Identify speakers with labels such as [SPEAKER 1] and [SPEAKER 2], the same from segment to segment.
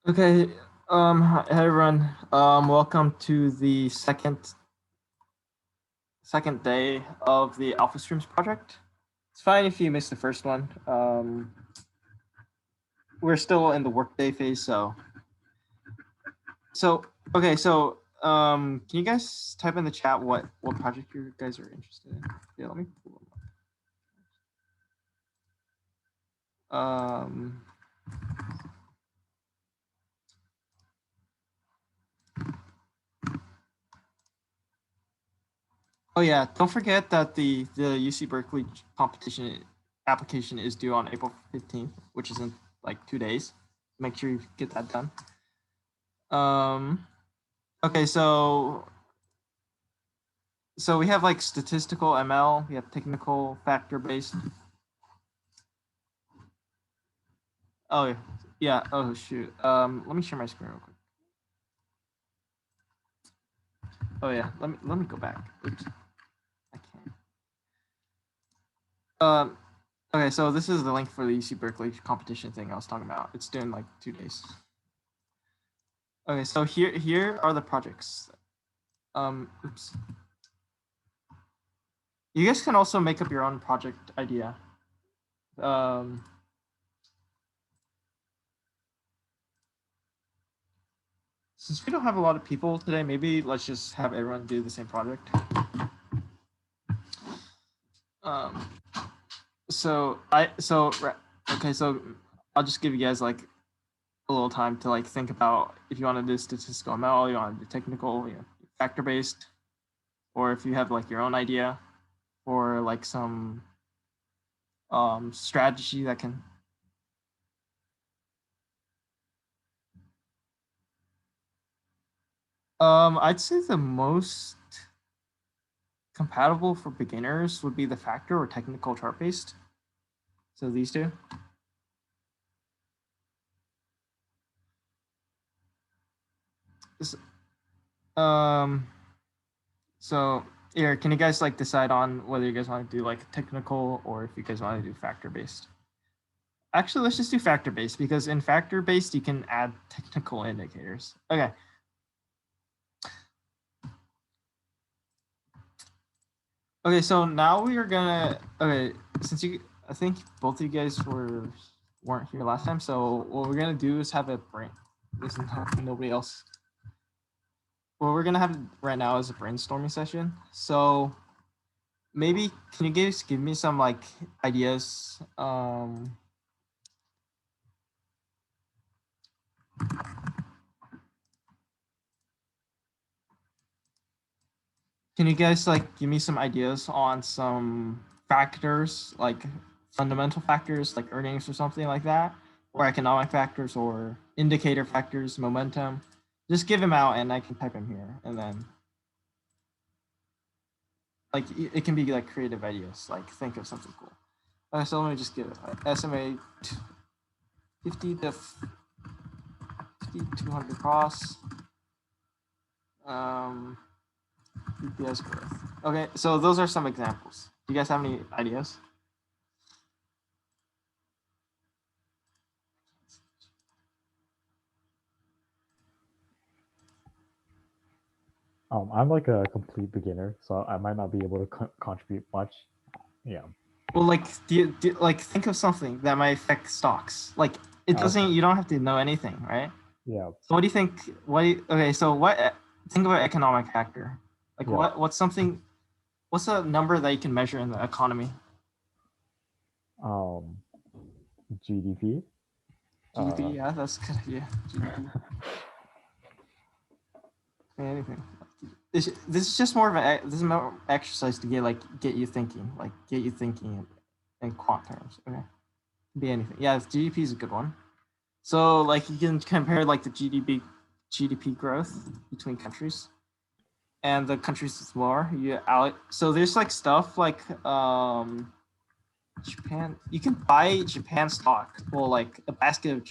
[SPEAKER 1] Okay, hi everyone. Welcome to the second day of the Alpha Streams project. It's fine if you missed the first one. We're still in the workday phase, so okay. Can you guys type in the chat what project you guys are interested in? Yeah, let me pull them up. Oh yeah, don't forget that the UC Berkeley competition application is due on April 15th, which is in like 2 days. Make sure you get that done. Okay, so we have like statistical ML, we have technical factor based. Oh yeah, oh shoot. Let me share my screen real quick. Oh yeah, let me go back. Oops. I can't. Okay, so this is the link for the UC Berkeley competition thing I was talking about. It's due in like 2 days. Okay, so here are the projects. Oops. You guys can also make up your own project idea. Since we don't have a lot of people today, maybe let's just have everyone do the same project. So I'll just give you guys like a little time to like think about if you want to do statistical ML, you want to do technical, factor based, or if you have like your own idea for like some strategy that can. I'd say the most compatible for beginners would be the factor or technical chart based. So these two. So here, can you guys like decide on whether you guys want to do like technical or if you guys want to do factor based? Actually, let's just do factor based because in factor based you can add technical indicators. Okay. Okay, so now we are gonna since I think both of you guys weren't here last time, so what we're gonna do is have a brain. Listen, nobody else. What we're gonna have right now is a brainstorming session. So maybe can you guys give me some like ideas? Can you guys like give me some ideas on some factors, like fundamental factors like earnings or something like that, or economic factors or indicator factors, momentum? Just give them out and I can type them here, and then like it can be like creative ideas, like think of something cool. So let me just give it estimate 50 to 200 cross. EPS growth. Okay, so those are some examples. Do you guys have any ideas?
[SPEAKER 2] I'm like a complete beginner, so I might not be able to contribute much. Yeah.
[SPEAKER 1] Well, like, do you like think of something that might affect stocks? Like, it doesn't.
[SPEAKER 2] Okay.
[SPEAKER 1] You don't have to know anything, right?
[SPEAKER 2] Yeah.
[SPEAKER 1] So, what do you think? Okay, so what? Think about economic factor. Like,
[SPEAKER 2] Yeah.
[SPEAKER 1] what's something? What's a number that you can measure in the economy?
[SPEAKER 2] GDP.
[SPEAKER 1] GDP. Yeah, that's a good idea. GDP. Anything. This is just more of this is more exercise to get you thinking, in quant terms. Okay, be anything. Yeah, GDP is a good one. So like you can compare like the GDP growth between countries, and the countries with more. So there's like stuff like Japan. You can buy Japan stock, well, like a basket of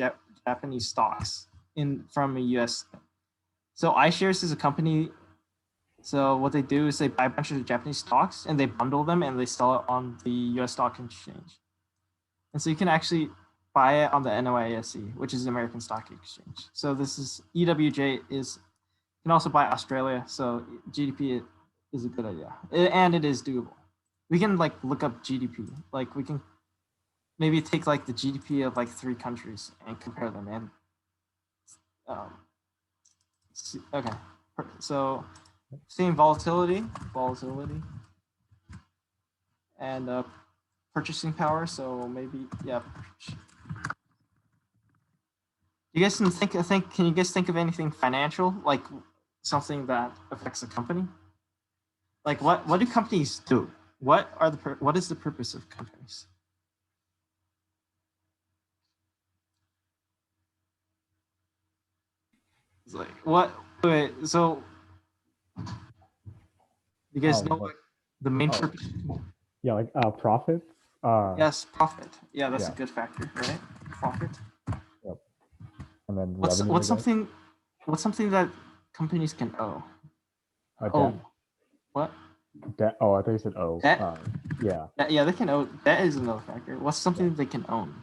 [SPEAKER 1] Japanese stocks from a US. So iShares is a company. So what they do is they buy a bunch of Japanese stocks and they bundle them and they sell it on the US stock exchange. And so you can actually buy it on the NYSE, which is the American Stock Exchange. So this is EWJ is, you can also buy Australia. So GDP is a good idea, and it is doable. We can like look up GDP. Like we can maybe take like the GDP of like 3 countries and compare them. And okay, so seeing volatility, and purchasing power. So maybe yeah. You guys can think. Can you guys think of anything financial, like something that affects a company? Like what do companies do? What is the purpose of companies? It's like what? Wait, so you guys know what the main purpose?
[SPEAKER 2] Yeah, like profits.
[SPEAKER 1] Yes, profit. Yeah, that's a good factor, right? Profit.
[SPEAKER 2] Yep. And then
[SPEAKER 1] what's something that companies can owe?
[SPEAKER 2] Debt.
[SPEAKER 1] What?
[SPEAKER 2] Debt. Oh, I thought you said owe.
[SPEAKER 1] Debt?
[SPEAKER 2] Yeah.
[SPEAKER 1] Yeah, they can owe. That is another factor. What's something they can own?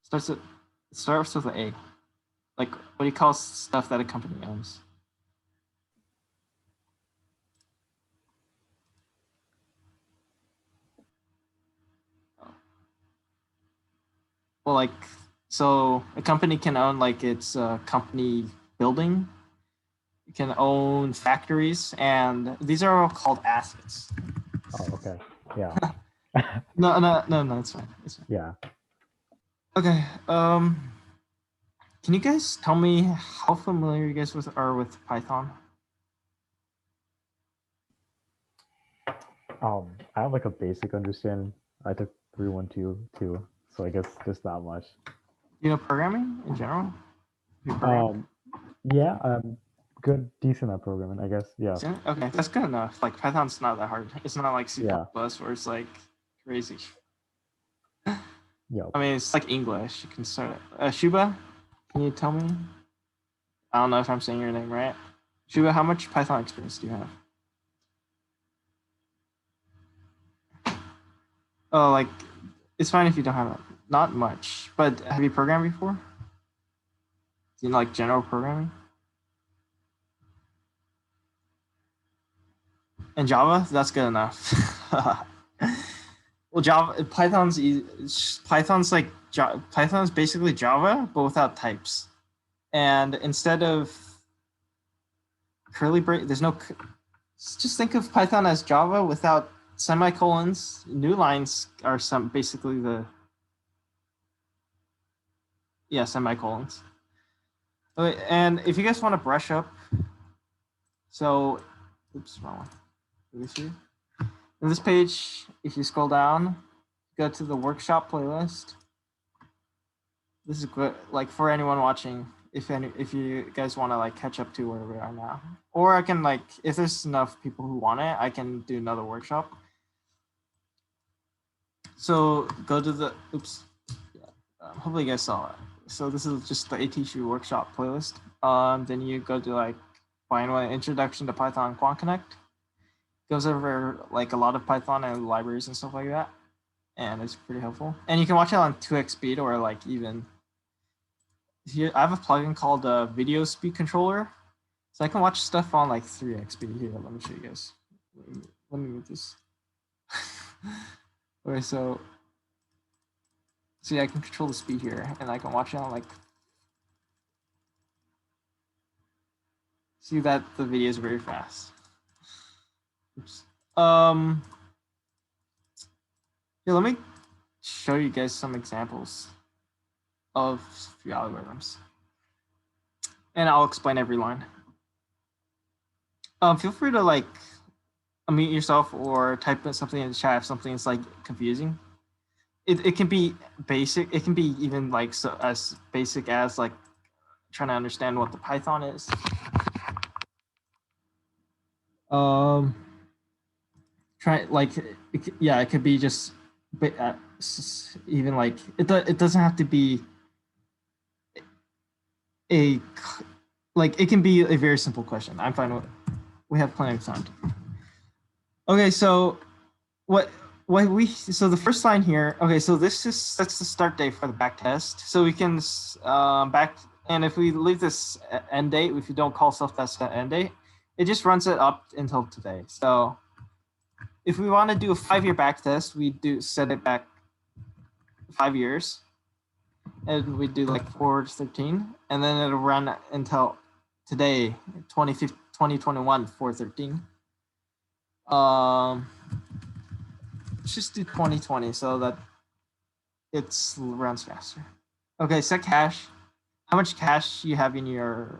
[SPEAKER 1] Starts with an A. Like, what do you call stuff that a company owns? Well, like, so a company can own like its company building. It can own factories, and these are all called assets.
[SPEAKER 2] Oh, okay. Yeah.
[SPEAKER 1] No, it's fine. It's fine.
[SPEAKER 2] Yeah.
[SPEAKER 1] Okay. Can you guys tell me how familiar you guys are with Python?
[SPEAKER 2] I have like a basic understanding. I took 312 too, so I guess just not much.
[SPEAKER 1] You know programming in general?
[SPEAKER 2] Yeah, good, decent at programming, I guess. Yeah.
[SPEAKER 1] Okay, that's good enough. Like Python's not that hard. It's not like C++ where it's like crazy.
[SPEAKER 2] Yeah.
[SPEAKER 1] I mean, it's like English. You can start it. Shuba, can you tell me? I don't know if I'm saying your name right. Shuba, how much Python experience do you have? Oh, like, it's fine if you don't have it. Not much, but have you programmed before? Do you know, like general programming? And Java, that's good enough. Well, Python's basically Java, but without types. And instead of curly brace, there's no. Just think of Python as Java without semicolons. New lines are basically the semicolons. Okay, and if you guys want to brush up, so oops, wrong one. In this page, if you scroll down, go to the workshop playlist. This is good, like for anyone watching. If you guys want to like catch up to where we are now, or I can like, if there's enough people who want it, I can do another workshop. So go to the hopefully you guys saw it. So this is just the ATC workshop playlist. Then you go to like find one introduction to Python Quant Connect. Goes over like a lot of Python and libraries and stuff like that, and it's pretty helpful. And you can watch it on 2x speed or like even here. I have a plugin called Video Speed Controller, so I can watch stuff on like 3x speed. Here, let me show you guys. Let me move this. Okay, so see, I can control the speed here, and I can watch it on like. See that the video is very fast. Oops. Yeah, let me show you guys some examples of a few algorithms, and I'll explain every line. Feel free to like unmute yourself or type something in the chat if something is like confusing. It can be basic. It can be even like as basic as like trying to understand what the Python is. It could be just even like it doesn't have to be it can be a very simple question. I'm fine with it. We have plenty of time. Okay, so what so the first line here, okay, so this is sets the start date for the back test. So we can and if we leave this end date, if you don't call self-test at end date, it just runs it up until today. So if we want to do a 5-year back test, we do set it back 5 years, and we do like 4/13, and then it'll run until today, 2021 4/13. Let's just do 2020 so that it runs faster. Okay, set cache. How much cache you have in your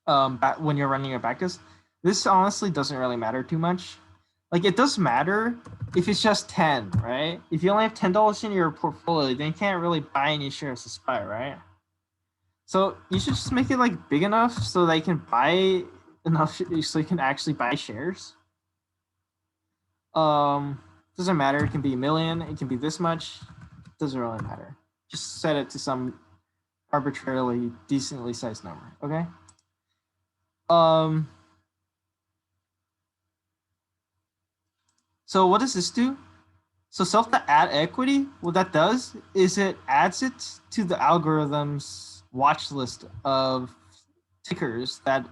[SPEAKER 1] when you're running your backtest? This honestly doesn't really matter too much. Like, it does matter if it's just 10, right? If you only have $10 in your portfolio, then you can't really buy any shares of SPY, right? So you should just make it like big enough so that you can buy enough, so you can actually buy shares. Doesn't matter. It can be a million. It can be this much. Doesn't really matter. Just set it to some arbitrarily decently sized number. Okay. So what does this do? So self-add equity, what that does is it adds it to the algorithm's watch list of tickers that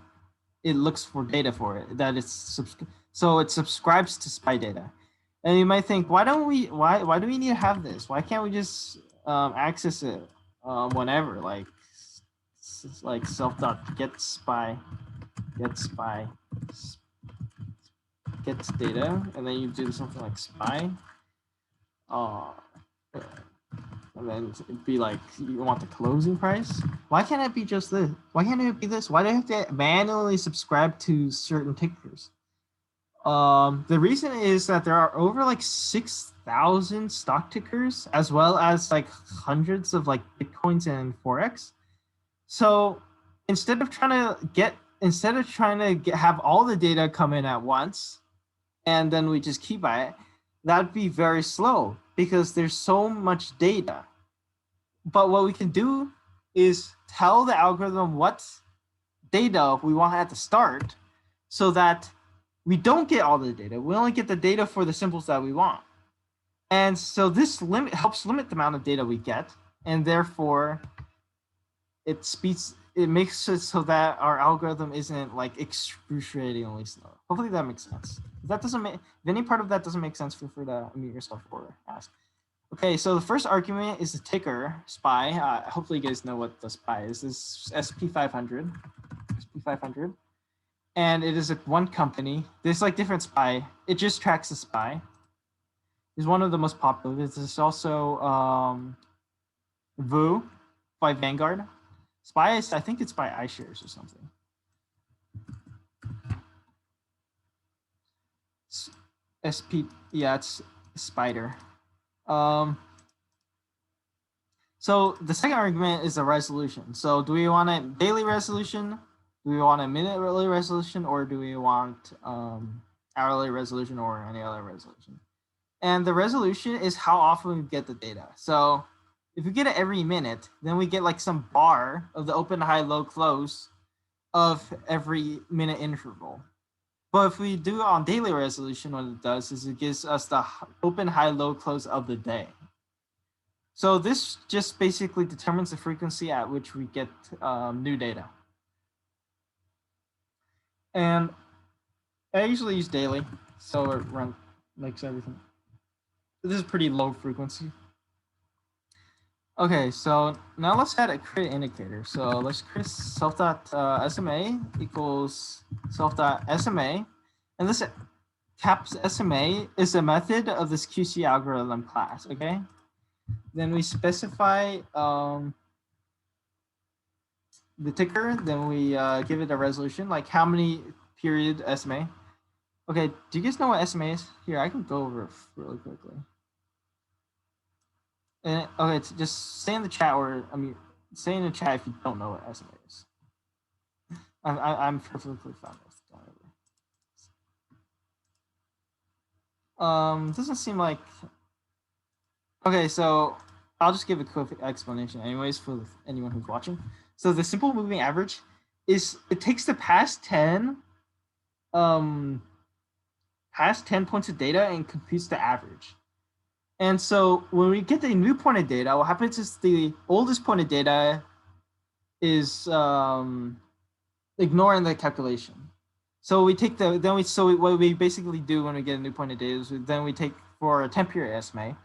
[SPEAKER 1] it looks for data for it, that it's so it subscribes to SPY data. And you might think, why do we need to have this? Why can't we just access it whenever, like self.get SPY gets data, and then you do something like SPY, and then it'd be like, you want the closing price. Why can't it be just this? Why can't it be this? Why do you have to manually subscribe to certain tickers? The reason is that there are over like 6,000 stock tickers, as well as like hundreds of like Bitcoins and Forex. So instead of trying to have all the data come in at once, and then we just keep by it, that'd be very slow because there's so much data. But what we can do is tell the algorithm what data we want at the start, so that we don't get all the data. We only get the data for the symbols that we want. And so this helps limit the amount of data we get, and therefore it makes it so that our algorithm isn't like excruciatingly slow. Hopefully that makes sense. If that doesn't make, if any part of that doesn't make sense, feel free to unmute yourself or ask. Okay, so the first argument is the ticker SPY. Hopefully you guys know what the SPY is. This is SP500, and it is one company. There's like different SPY. It just tracks the SPY. It's one of the most popular. There's also VU by Vanguard. SPY is, I think it's by iShares or something. Yeah, it's Spider. So the second argument is the resolution. So do we want a daily resolution? Do we want a minute-hourly resolution, or do we want hourly resolution or any other resolution? And the resolution is how often we get the data. So if we get it every minute, then we get like some bar of the open, high, low, close of every minute interval. But if we do it on daily resolution, what it does is it gives us the open, high, low, close of the day. So this just basically determines the frequency at which we get new data. And I usually use daily, so it makes everything. This is pretty low frequency. Okay, so now let's add a create indicator. So let's create self.sma equals self.sma. And this caps SMA is a method of this QC algorithm class, okay? Then we specify the ticker, then we give it a resolution, like how many period SMA. Okay, do you guys know what SMA is? Here, I can go over it really quickly. And okay, just say in the chat, or say in the chat if you don't know what SMA is. I'm perfectly fine with it. Doesn't seem like. Okay, so I'll just give a quick explanation, anyways, for anyone who's watching. So the simple moving average is, it takes the past 10 has 10 points of data and computes the average. And so when we get the new point of data, what happens is the oldest point of data is ignoring the calculation. So we take the, what we basically do when we get a new point of data is then we take, for a 10-period SMA,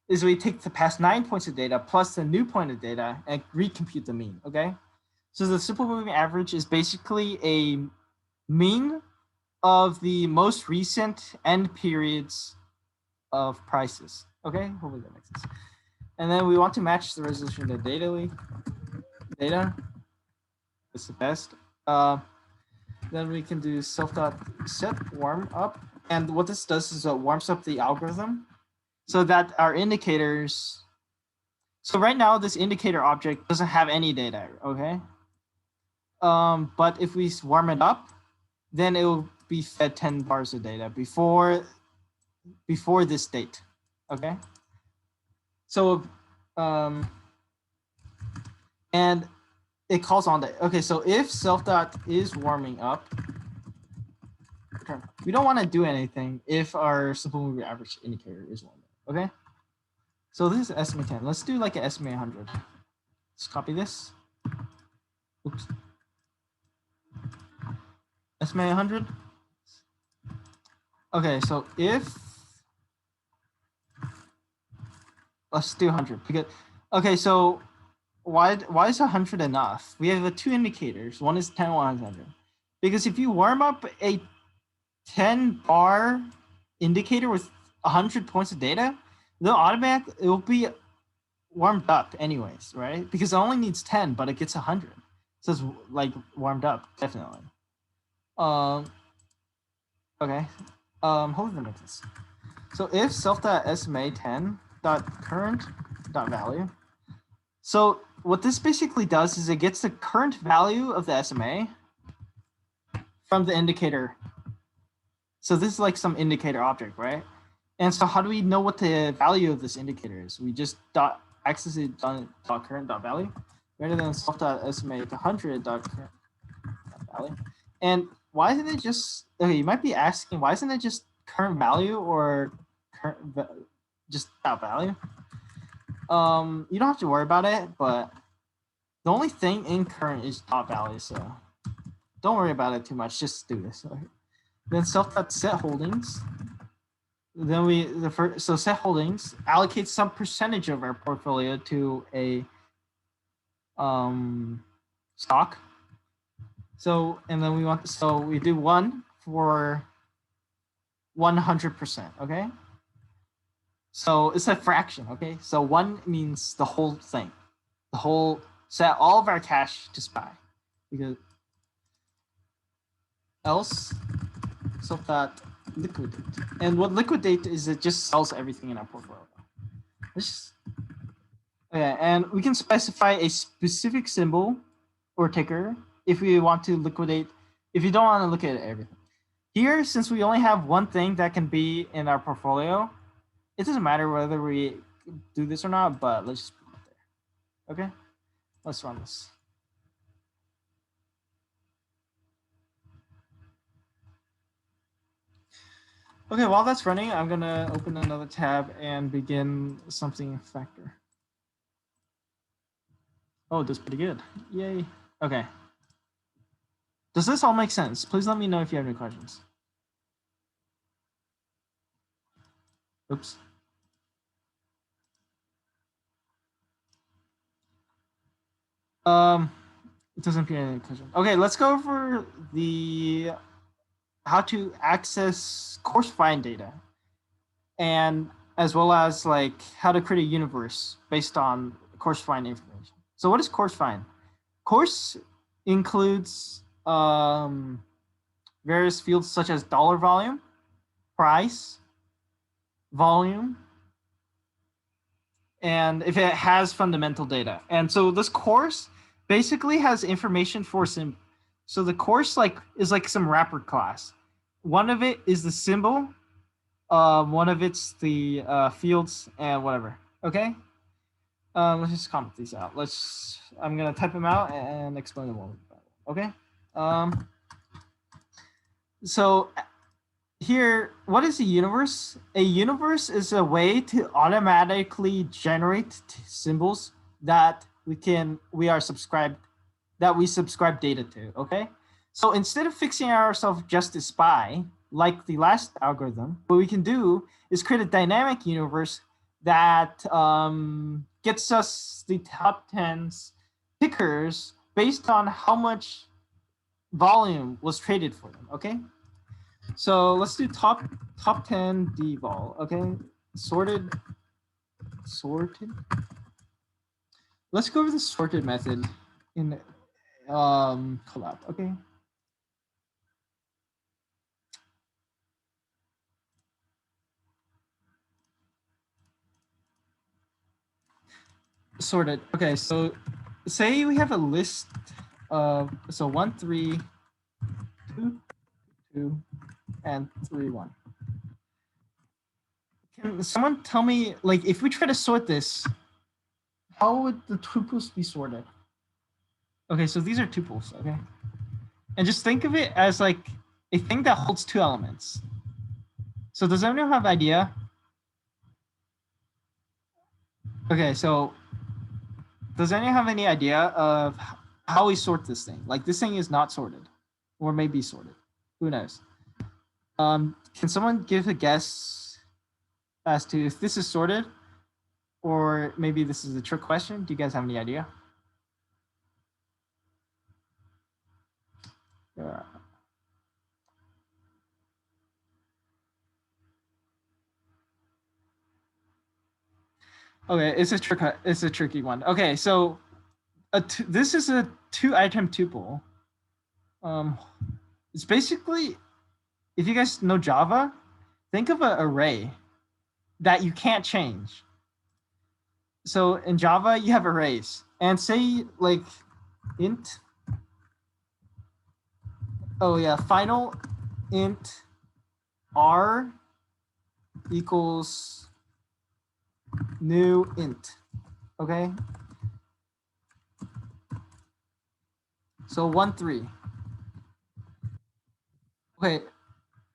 [SPEAKER 1] is we take the past 9 points of data plus the new point of data and recompute the mean, okay? So the simple moving average is basically a mean of the most recent end periods of prices, okay? Hopefully that makes sense. And then we want to match the resolution to data. It's the best. Then we can do self.set warm up. And what this does is it warms up the algorithm so that our indicators, so right now this indicator object doesn't have any data, okay? But if we warm it up, then it will be fed 10 bars of data before this date, okay? So, and it calls on the, okay, so if self.dot is warming up, we don't want to do anything if our simple moving average indicator is warming up, okay? So this is SMA 10. Let's do like an SMA 100. Let's copy this. Oops. SMA 100. Okay, so if, let's do 100 because, okay, so why is 100 enough? We have two indicators. One is 10, one is 100. Because if you warm up a 10 bar indicator with 100 points of data, it will be warmed up anyways, right? Because it only needs 10, but it gets 100. So it's like warmed up, definitely. Okay. Hopefully that makes sense. So if self.SMA10.current.value. So what this basically does is it gets the current value of the SMA from the indicator. So this is like some indicator object, right? And so how do we know what the value of this indicator is? We just access it .current.value greater than self.SMA100.current.value. And why isn't it just, okay, you might be asking, why isn't it just current value or just .value? You don't have to worry about it, but the only thing in current is .value, so don't worry about it too much. Just do this. Okay. Then self.set holdings. Then so set holdings allocates some percentage of our portfolio to a stock. So, and then we do 1 for 100%, okay? So it's a fraction, okay? So 1 means the whole thing, the whole set, all of our cash to SPY, because else self.liquidate. And what liquidate is, it just sells everything in our portfolio. Okay, and we can specify a specific symbol or ticker if we want to liquidate, if you don't want to look at everything. Here, since we only have one thing that can be in our portfolio, it doesn't matter whether we do this or not, but let's just put it there. Okay, let's run this. Okay, while that's running, I'm gonna open another tab and begin something factor. Oh, that's pretty good. Yay. Okay. Does this all make sense? Please let me know if you have any questions. Oops. It doesn't appear any question. Okay, let's go over the how to access course find data, and as well as like how to create a universe based on course find information. So what is course find? Course includes various fields such as dollar volume, price, volume, and if it has fundamental data. And so this course basically has information for so the course is like some wrapper class. One of it is the symbol, one of it's the fields and whatever. Okay. Let's just comment these out. I'm gonna type them out and explain them all. Okay. So here, what is a universe? A universe is a way to automatically generate symbols that we subscribe data to, okay? So instead of fixing ourselves just to spy, like the last algorithm, what we can do is create a dynamic universe that gets us the top 10's pickers based on how much volume was traded for them, okay? So let's do top 10 devol, okay? Sorted. Let's go over the sorted method in collab, okay? Sorted. Okay, so say we have a list of 1, 3, 2, 2, and 3, 1. Can someone tell me, like, if we try to sort this, how would the tuples be sorted? Okay, so these are tuples, okay? And just think of it as like a thing that holds 2 elements. So does anyone have an idea? Okay, so does anyone have any idea of how we sort this thing? Like this thing is not sorted or may be sorted. Who knows? Can someone give a guess as to if this is sorted or maybe this is a trick question? Do you guys have any idea? Yeah. Okay, it's a tricky one. Okay, so this is a 2-item tuple. It's basically, if you guys know Java, think of an array that you can't change. So in Java, you have arrays, and say like int. Oh yeah, final int r equals new int. Okay. So 1, 3. Okay,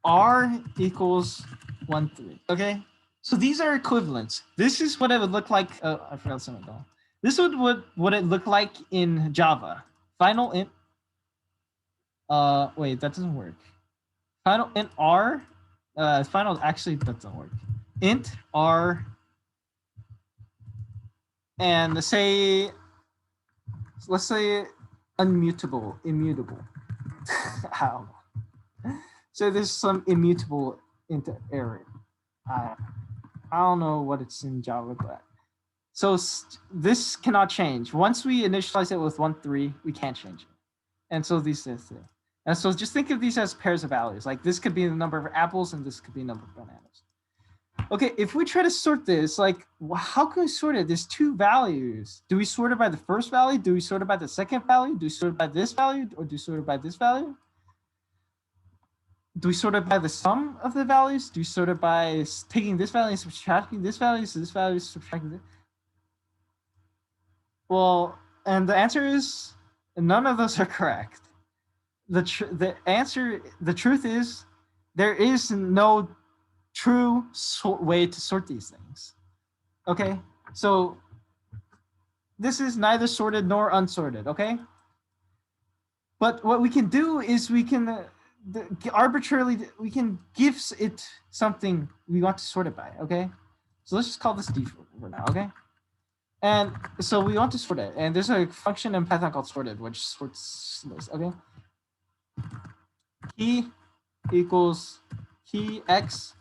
[SPEAKER 1] r equals 1, 3. Okay. So these are equivalents. This is what it would look like. Oh, I forgot something. This would what it look like in Java. Final int. Wait, that doesn't work. Final int r. Final actually that doesn't work. Int r. And let's say immutable. I don't know. So there's some immutable into array. I don't know what it's in Java, but so this cannot change. Once we initialize it with 1, 3, we can't change it. And so these things. And so just think of these as pairs of values. Like this could be the number of apples and this could be the number of bananas. Okay, if we try to sort this, like how can we sort it? There's 2 values. Do we sort it by the first value? Do we sort it by the second value? Do we sort it by this value? Or do we sort it by this value? Do we sort it by the sum of the values? Do we sort it by taking this value and subtracting this value? So this value is subtracting this? Well, and the answer is none of those are correct. The truth is there is no true way to sort these things. Okay, so this is neither sorted nor unsorted. Okay, but what we can do is we can arbitrarily we can give it something we want to sort it by. Okay, so let's just call this default for now. Okay, and so we want to sort it, and there's a function in Python called sorted which sorts this. Okay, key equals key x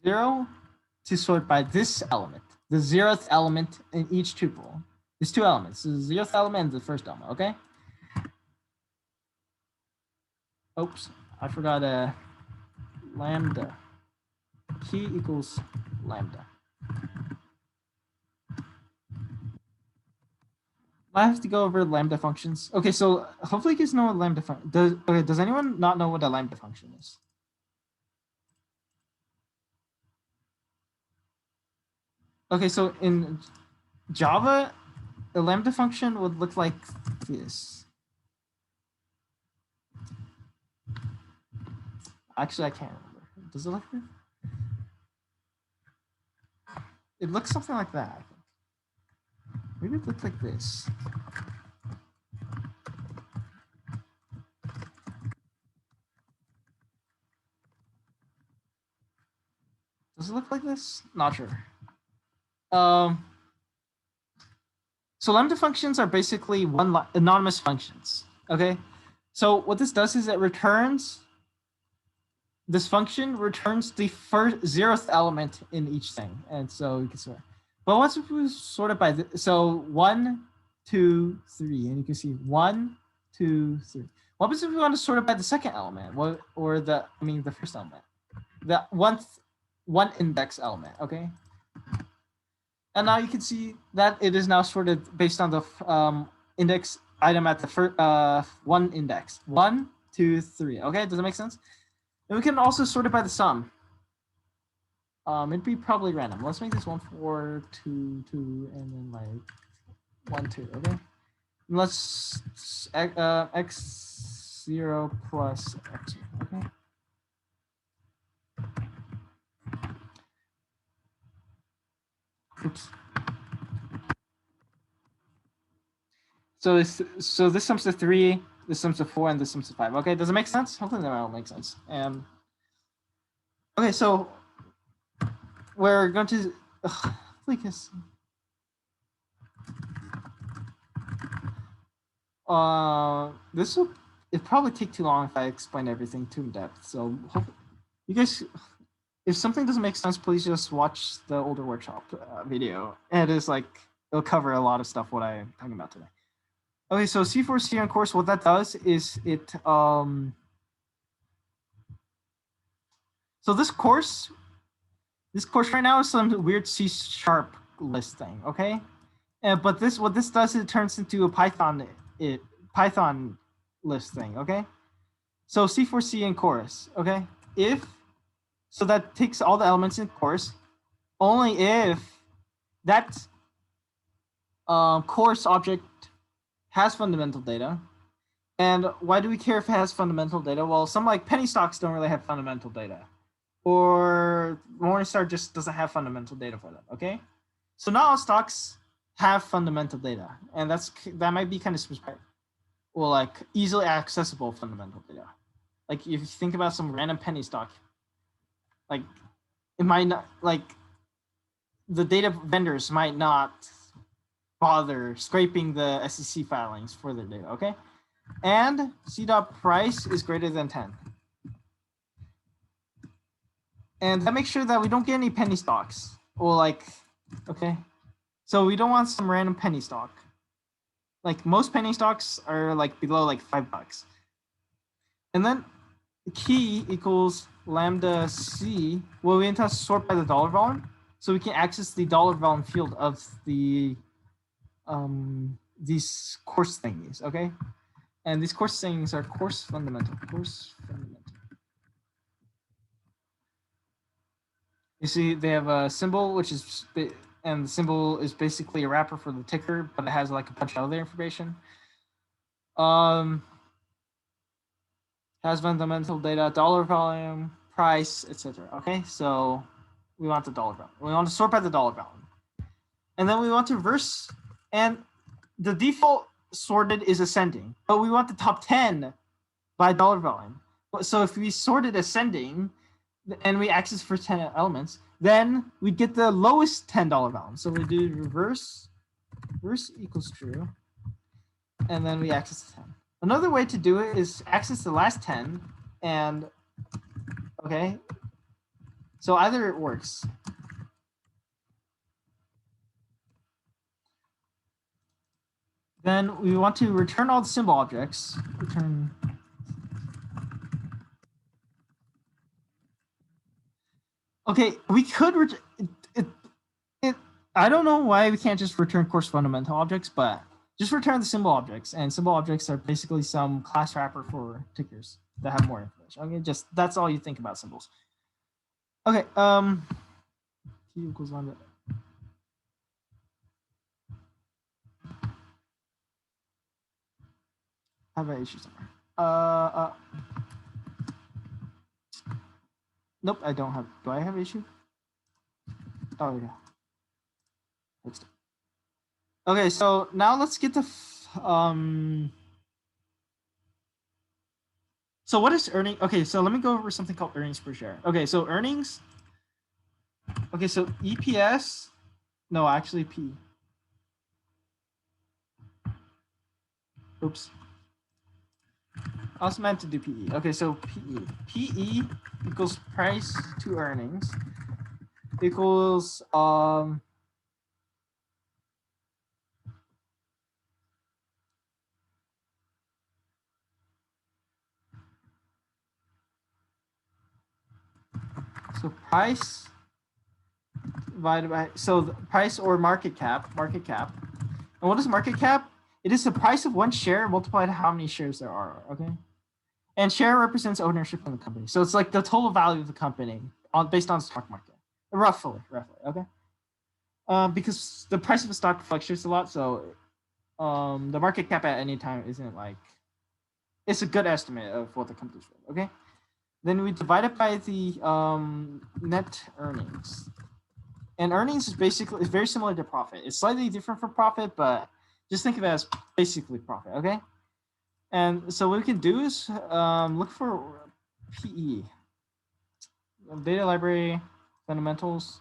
[SPEAKER 1] 0 to sort by this element, the 0th element in each tuple. There's 2 elements, the 0th element and the first element. Okay. Oops, I forgot lambda. Key equals lambda. I have to go over lambda functions. Okay, so hopefully you guys know what lambda function does. Okay, does anyone not know what a lambda function is? Okay, so in Java, a lambda function would look like this. Actually, I can't remember. Does it look good? It looks something like that, I think. Maybe it looks like this. Does it look like this? Not sure. So Lambda functions are basically anonymous functions. Okay. So what this does is it returns. This function returns the first 0th element in each thing, and so you can sort. But once we sort it by so 1, 2, 3, and you can see 1, 2, 3. What happens if we want to sort it by the second element? Or the first element, the one index element. Okay. And now you can see that it is now sorted based on the index item at the first one index. 1, 2, 3. Okay, does that make sense? And we can also sort it by the sum. It'd be probably random. Let's make this 1, 4, 2, 2, and then like 1, 2. Okay. And let's x0 plus x. Okay. Oops. So this sums to 3, this sums to 4, and this sums to 5. Okay, does it make sense? Hopefully that will make sense. Okay, so we're going to this will probably take too long if I explain everything too in depth. So you guys, if something doesn't make sense, please just watch the older workshop video. And it's like it'll cover a lot of stuff what I'm talking about today. Okay, so C4C on course, what that does is it so this course right now is some weird C# list thing, okay? But what this does is it turns into a Python list thing, okay? So C4C in chorus, okay? So that takes all the elements in chorus, only if that course object has fundamental data. And why do we care if it has fundamental data? Well, some like penny stocks don't really have fundamental data, or Morningstar just doesn't have fundamental data for them. Okay, so not all stocks have fundamental data, and that might be kind of specific, or like easily accessible fundamental data. Like if you think about some random penny stock, like it might not, like the data vendors might not bother scraping the SEC filings for their data. Okay. And C.price is greater than 10. And that makes sure that we don't get any penny stocks. Or like, okay. So we don't want some random penny stock. Like most penny stocks are like below like $5. And then key equals lambda C. Well, we need to sort by the dollar volume. So we can access the dollar volume field of the these course thingies, okay? And these course things are course fundamental. You see, they have a symbol, which is, and the symbol is basically a wrapper for the ticker, but it has like a bunch of other information. Has fundamental data, dollar volume, price, etc. Okay, so we want the dollar volume. We want to sort by the dollar volume, and then we want to reverse. And the default sorted is ascending, but we want the top 10 by dollar volume. So if we sorted ascending and we access for 10 elements, then we get the lowest $10 volume. So we do reverse equals true, and then we access the 10. Another way to do it is access the last 10, and okay, so either it works. Then we want to return all the symbol objects. Return. Okay, we could I don't know why we can't just return course fundamental objects, but just return the symbol objects. And symbol objects are basically some class wrapper for tickers that have more information. Okay, just that's all you think about symbols. Okay, T equals lambda. I have an issue somewhere. Nope, I don't have. Do I have issue? Oh yeah. Okay, so now let's get the so what is earning? Okay, so let me go over something called earnings per share. Okay, so earnings. Okay, so EPS. No, actually P. Oops. I was meant to do PE. Okay, so PE. PE equals price to earnings equals so price divided by so the price or market cap. And what is market cap? It is the price of one share multiplied how many shares there are. Okay. And share represents ownership in the company. So it's like the total value of the company based on stock market. Roughly, okay? Because the price of a stock fluctuates a lot, so the market cap at any time isn't like, it's a good estimate of what the company's worth, okay? Then we divide it by the net earnings. And earnings is basically, it's very similar to profit. It's slightly different from profit, but just think of it as basically profit, okay? And so what we can do is look for PE, data library, fundamentals.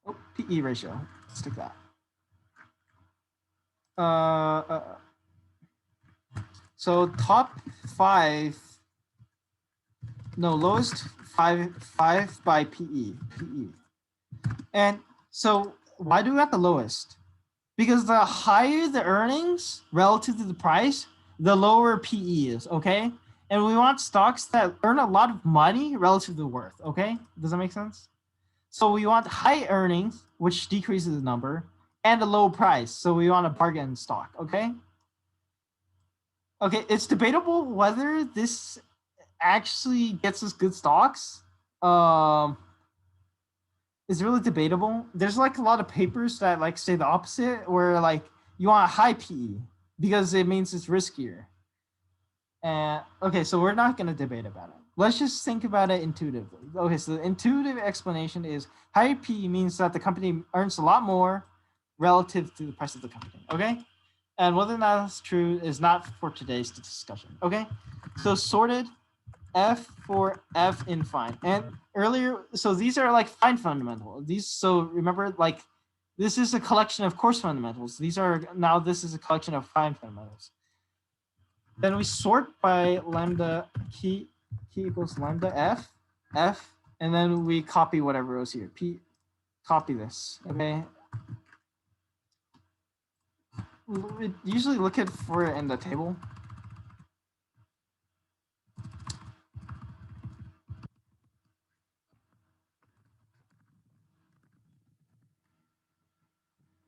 [SPEAKER 1] Oh, PE ratio. Let's take that. So top 5. No, lowest 5 by PE. And so why do we have the lowest? Because the higher the earnings relative to the price, the lower PE is, okay? And we want stocks that earn a lot of money relative to the worth, okay? Does that make sense? So we want high earnings, which decreases the number, and a low price. So we want a bargain stock, okay? Okay, it's debatable whether this actually gets us good stocks. It's really debatable. There's like a lot of papers that like say the opposite, where like you want a high PE because it means it's riskier. And okay, so we're not going to debate about it. Let's just think about it intuitively. Okay, so the intuitive explanation is higher PE means that the company earns a lot more relative to the price of the company. Okay, and whether or not that's true is not for today's discussion. Okay, so sorted F for F in fine. And earlier, so these are like fine fundamental. These, so remember, like this is a collection of coarse fundamentals. These are, now this is a collection of fine fundamentals. Then we sort by lambda key equals lambda F, and then we copy whatever was here. P, copy this, okay? We usually look for it in the table.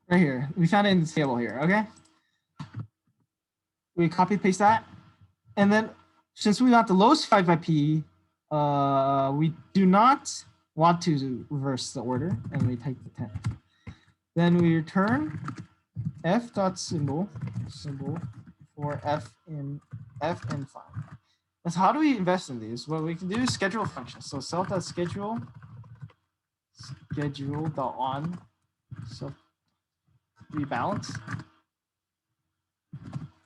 [SPEAKER 1] Right here, we found it in the table here, okay? We copy paste that. And then since we got the lowest 5 by P, we do not want to reverse the order, and we take the 10. Then we return f dot symbol for f in fine. And so how do we invest in these? What we can do is schedule functions. So self.schedule dot on, so rebalance.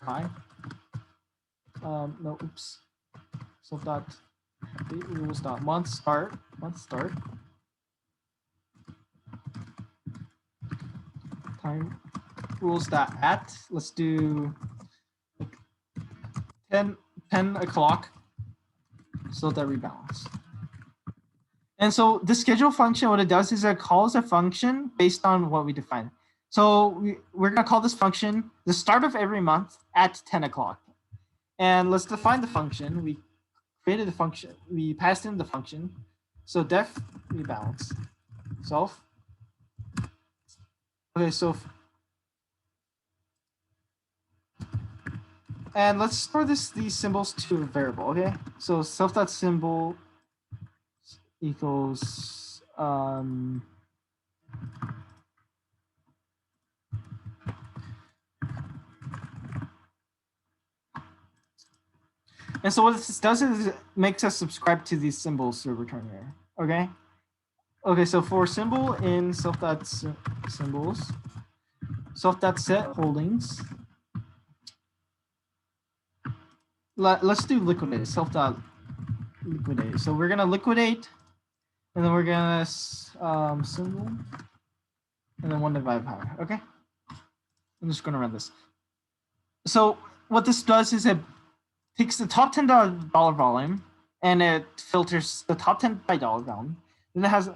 [SPEAKER 1] Fine. No, oops. Self dot rules dot month start. Time rules dot at. Let's do like 10 o'clock. So that rebalance. And so the schedule function, what it does is it calls a function based on what we define. So we're going to call this function the start of every month at 10 o'clock. And let's define the function. We created the function. We passed in the function. So def rebalance self. Okay, so and let's store these symbols to a variable. Okay, so self.symbol equals And so what this does is it makes us subscribe to these symbols to return error. Okay. Okay, so for symbol in self.symbols, self.set holdings, let's do liquidate, self.liquidate. So we're gonna liquidate, and then we're gonna symbol, and then 1 divided by power. Okay. I'm just gonna run this. So what this does is it takes the top $10 volume and it filters the top 10 by dollar volume. Then it has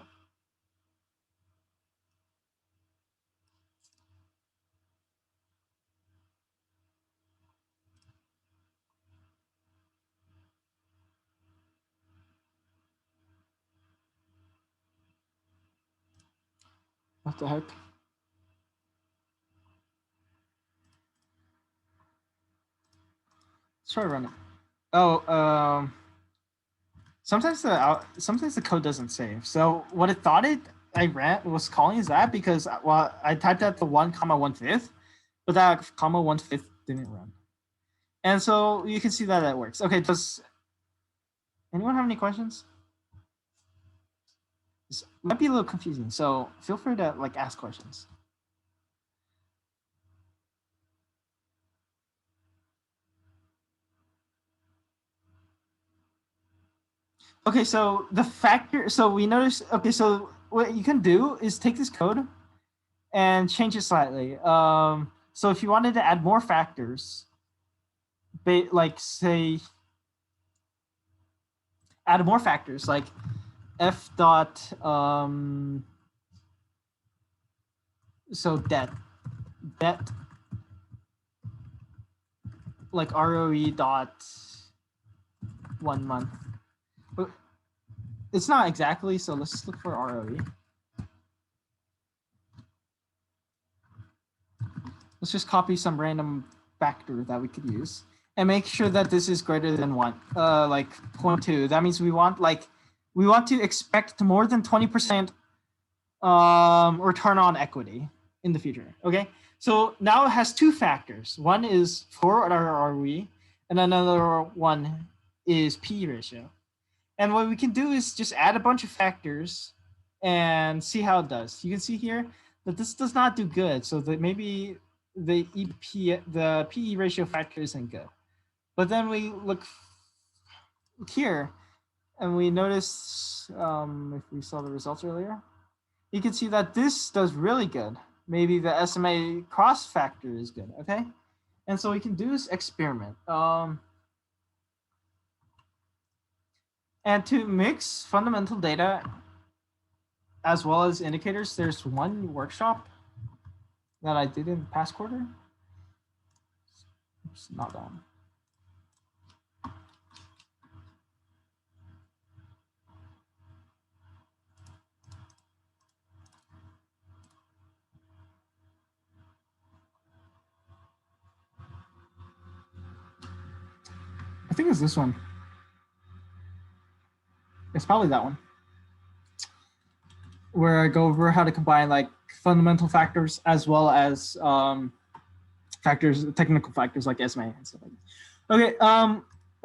[SPEAKER 1] what the heck? Let's try to run it. Oh, sometimes the code doesn't save. So what it thought I was calling is that because I typed out the 1,1/5, but that 1,1/5 didn't run. And so you can see that it works. Okay, does anyone have any questions? This might be a little confusing, so feel free to like ask questions. Okay, so the factor, so we notice, okay, so what you can do is take this code and change it slightly. So if you wanted to add more factors, like say, add more factors, like f dot, so det, like ROE dot 1 month. But it's not exactly, so let's just look for ROE. Let's just copy some random factor that we could use and make sure that this is greater than 1, like 0.2. That means we want to expect more than 20% return on equity in the future. Okay, so now it has 2 factors. One is for our ROE, and another one is P ratio. And what we can do is just add a bunch of factors and see how it does. You can see here that this does not do good. So that maybe the PE ratio factor isn't good. But then we look here and we notice, if we saw the results earlier, you can see that this does really good. Maybe the SMA cross factor is good, okay? And so we can do this experiment. And to mix fundamental data as well as indicators, there's one workshop that I did in the past quarter. It's not that one. I think it's this one. It's probably that one, where I go over how to combine like fundamental factors as well as factors, technical factors like SMA and stuff like that. Okay,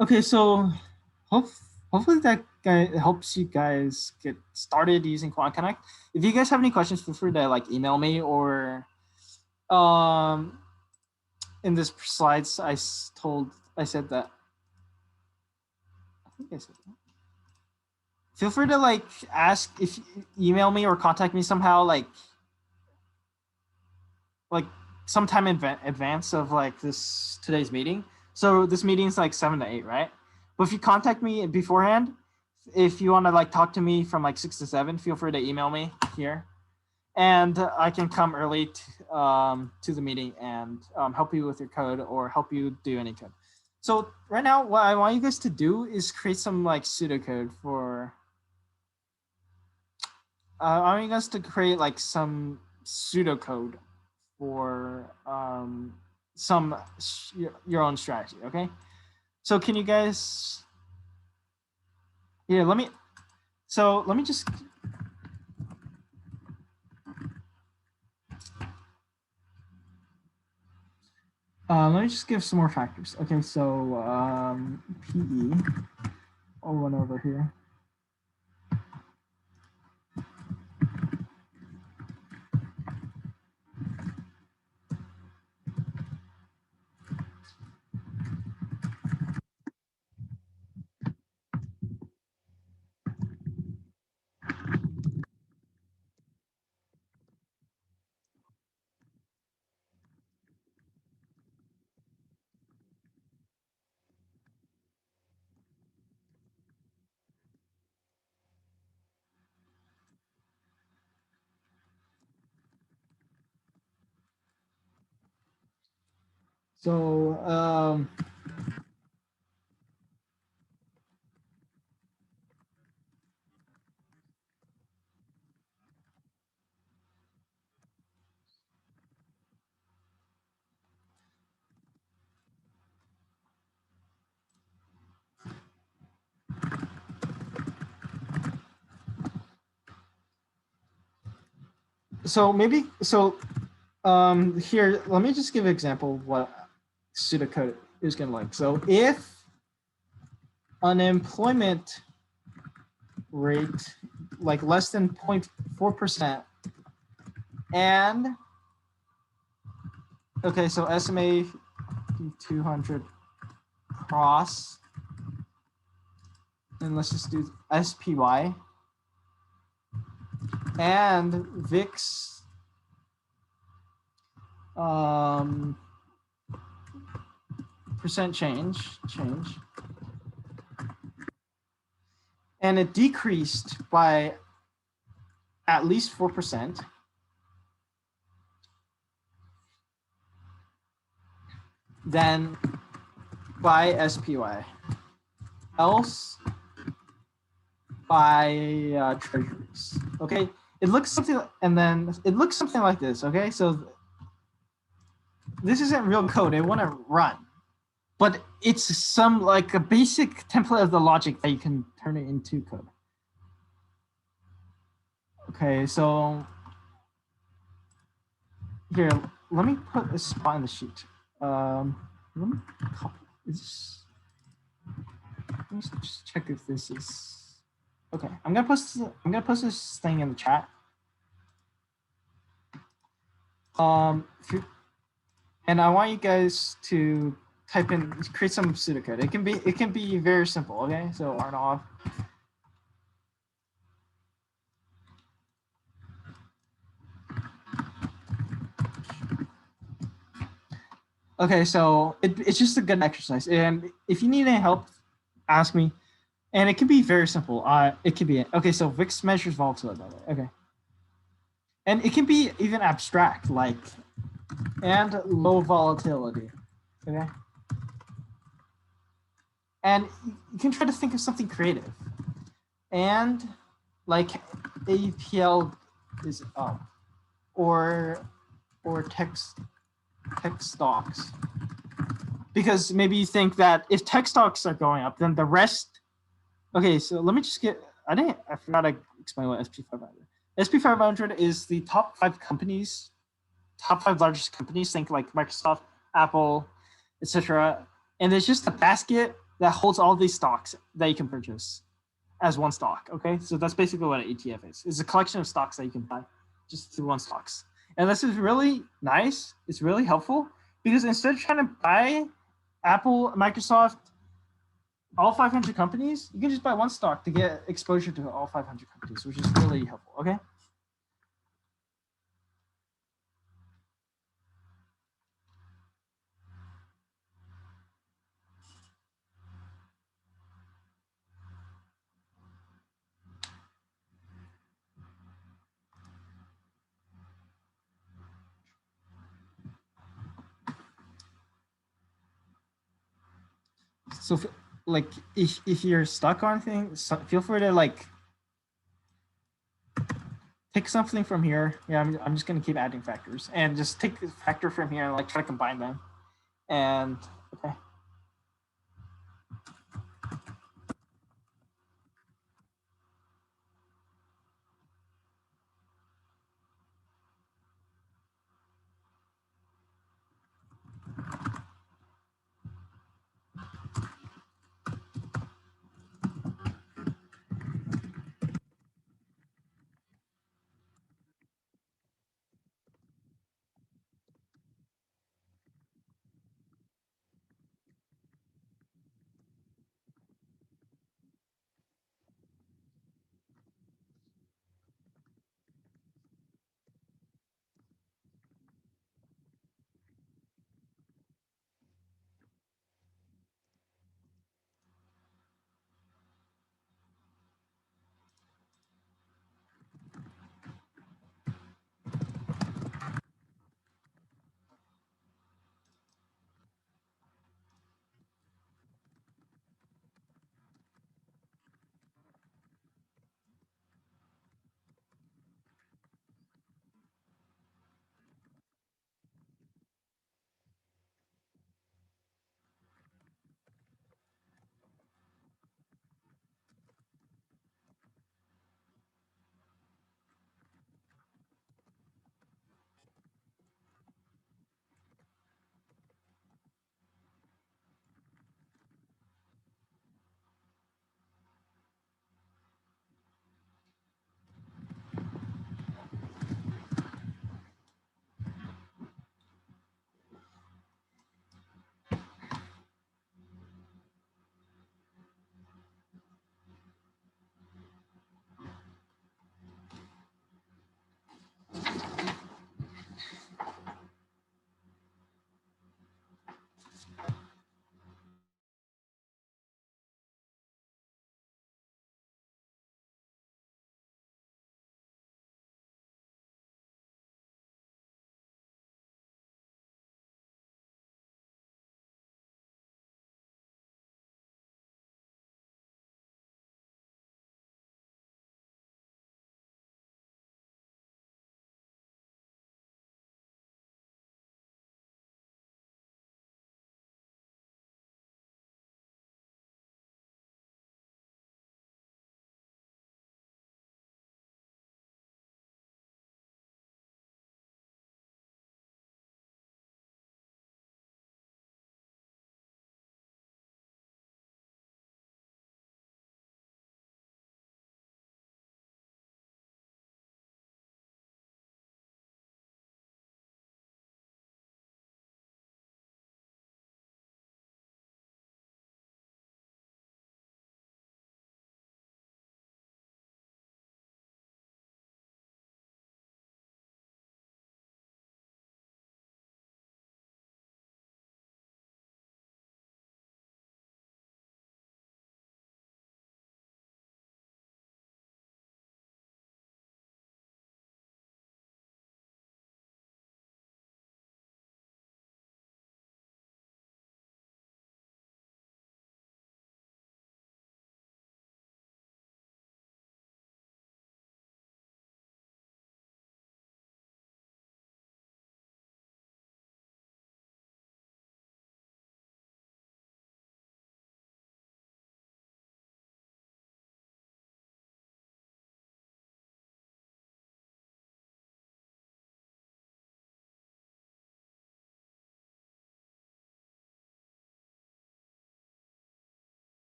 [SPEAKER 1] okay, so hopefully that helps you guys get started using Quant Connect. If you guys have any questions, feel free to like email me, or in this slides I said that. I think I said that. Feel free to like ask, if email me or contact me somehow, like sometime in advance of like today's meeting. So this meeting is like 7 to 8, right? But if you contact me beforehand, if you want to like talk to me from like 6 to 7, feel free to email me here, and I can come early to the meeting and help you with your code or help you do any code. So right now, what I want you guys to do is create some like pseudocode for. I want you guys to create like some pseudocode for your own strategy. Okay, so can you guys? Yeah, let me just. Let me just give some more factors. Okay, so PE, I'll run over here. So here, let me just give an example of what pseudocode is going to look like. So if unemployment rate like less than 0.4%, and okay, so SMA 200 cross, and let's just do SPY and VIX percent change, and it decreased by at least 4%, then buy SPY, else buy treasuries. Okay, it looks something, and then it looks something like this. Okay, so this isn't real code. It want to run, but it's some like a basic template of the logic that you can turn it into code. Okay, so here, let me put a spot in the sheet. Let me copy this. Let's just check if this is okay. I'm gonna post this thing in the chat. And I want you guys to type in, create some pseudocode. It can be very simple. Okay, so Arnav. Okay, so it's just a good exercise, and if you need any help, ask me. And it can be very simple. It can be okay. So VIX measures volatility. Okay, and it can be even abstract, like and low volatility. Okay, and you can try to think of something creative, and like APL is up, or tech stocks, because maybe you think that if tech stocks are going up, then the rest. Okay, so let me just get. I forgot to explain what SP500. SP500 is the top 5 companies, top 5 largest companies. Think like Microsoft, Apple, etc. And it's just a basket that holds all these stocks that you can purchase as one stock. Okay, so that's basically what an ETF is. It's a collection of stocks that you can buy just through one stocks. And this is really nice. It's really helpful because instead of trying to buy Apple, Microsoft, all 500 companies, you can just buy one stock to get exposure to all 500 companies, which is really helpful. Okay. So like if you're stuck on things, feel free to like take something from here. Yeah, I'm just gonna keep adding factors and just take the factor from here and like try to combine them. And okay.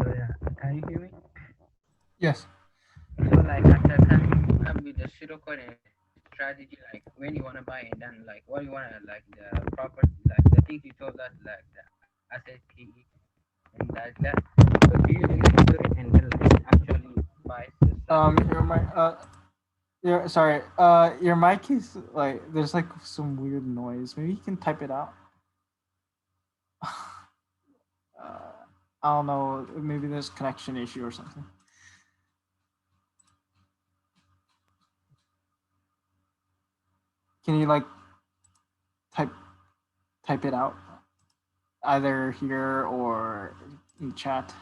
[SPEAKER 3] So yeah, can you hear me?
[SPEAKER 1] Yes.
[SPEAKER 3] So like at the time with the pseudocode and strategy, like when you wanna buy and then like what you wanna like the property, like the things you told us, like the asset PE and like that. So do you really do it and then like actually buy the stuff?
[SPEAKER 1] Your mic. Sorry. Your mic is like there's like some weird noise. Maybe you can type it out. I don't know. Maybe there's a connection issue or something. Can you like type it out either here or in chat?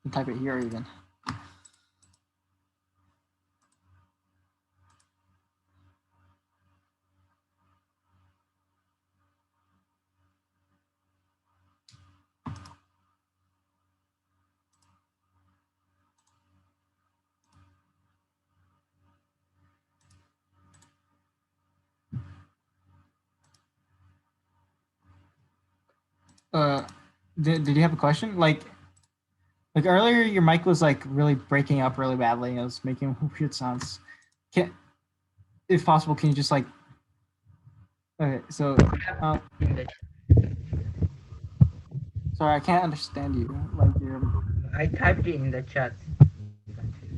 [SPEAKER 1] And type it here even. Did you have a question? Like earlier, your mic was like really breaking up really badly. And it was making weird sounds. If possible, can you just like? Okay, so sorry, I can't understand you. Like you're.
[SPEAKER 3] I typed it in the chat.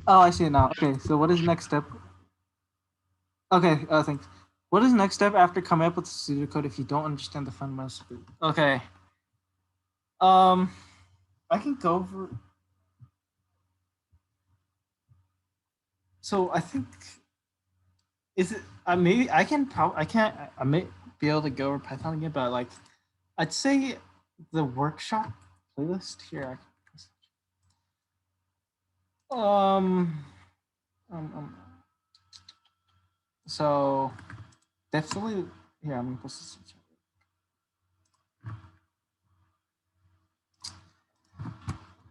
[SPEAKER 1] Oh, I see it now. Okay, so what is next step? Okay, thanks. What is next step after coming up with the pseudocode if you don't understand the fundamentals? Okay. I can go over. So I think is it? Maybe I can. I can't. I may be able to go over Python again, but like, I'd say the workshop playlist here. So definitely here. I'm gonna post this.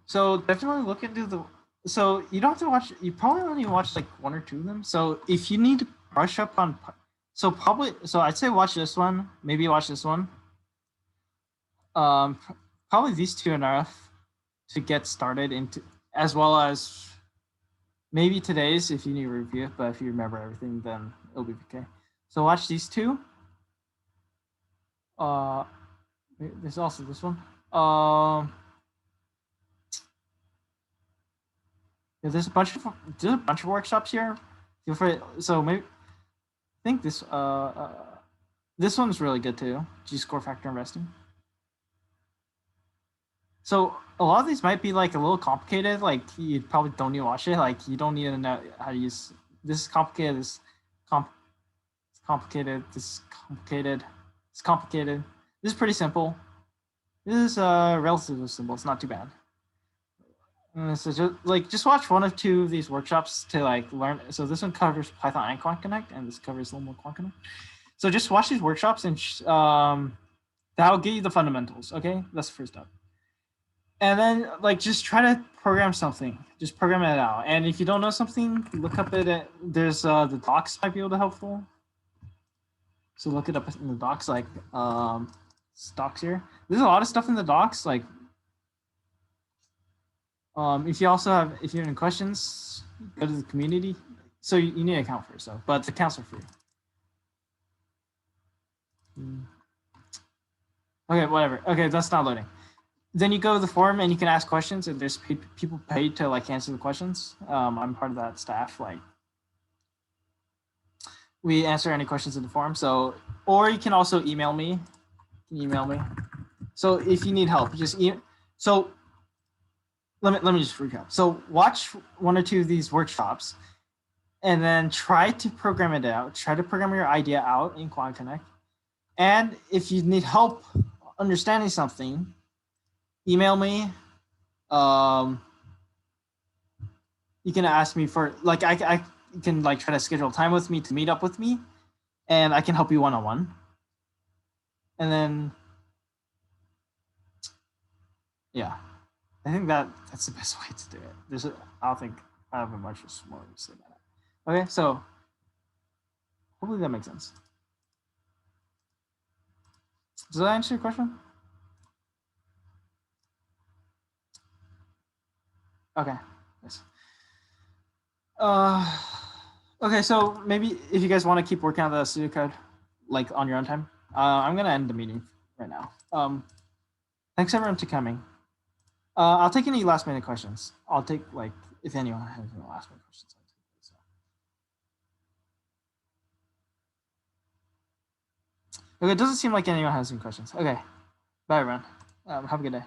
[SPEAKER 1] So definitely look into the. So you don't have to watch. You probably only watch like one or two of them. So if you need to brush up on, so probably. So I'd say watch this one. Maybe watch this one. Probably these two enough to get started into, as well as maybe today's if you need to review it. But if you remember everything, then it'll be okay. So watch these two. There's also this one. Yeah, there's a bunch of workshops here. Feel free. So maybe I think this this one's really good too. G-score factor investing. So a lot of these might be like a little complicated. Like you probably don't need to watch it. Like you don't need to know how to use this is complicated. This complicated. This is complicated. It's complicated. This is pretty simple. This is relatively simple. It's not too bad. So just watch one or two of these workshops to like learn. So this one covers Python and Quant Connect, and this covers a little more Quant Connect. So just watch these workshops, and that will get you the fundamentals. Okay, that's the first step. And then like just try to program something. Just program it out. And if you don't know something, look up it. There's the docs might be able to helpful. So look it up in the docs, like docs here. There's a lot of stuff in the docs, like. If you have any questions, go to the community. So you need an account first, though, but the accounts are free. Okay, whatever. Okay, that's not loading. Then you go to the forum and you can ask questions, and there's people paid to like answer the questions. I'm part of that staff. Like, we answer any questions in the forum. So, or you can also email me. So if you need help, just email. So. Let me just recap. So watch one or two of these workshops and then try to program it out. Try to program your idea out in Quant Connect. And if you need help understanding something, email me. You can ask me for like I can like try to schedule time with me to meet up with me, and I can help you one-on-one. And then yeah. I think that's the best way to do it. I don't think I have much more to say about it. Okay, so hopefully that makes sense. Does that answer your question? Okay. Yes. Okay, so maybe if you guys want to keep working on the pseudocode, like on your own time, I'm gonna end the meeting right now. Thanks everyone to coming. I'll take any last minute questions. I'll take like if anyone has any last minute questions. Okay, it doesn't seem like anyone has any questions. Okay, bye everyone. Have a good day.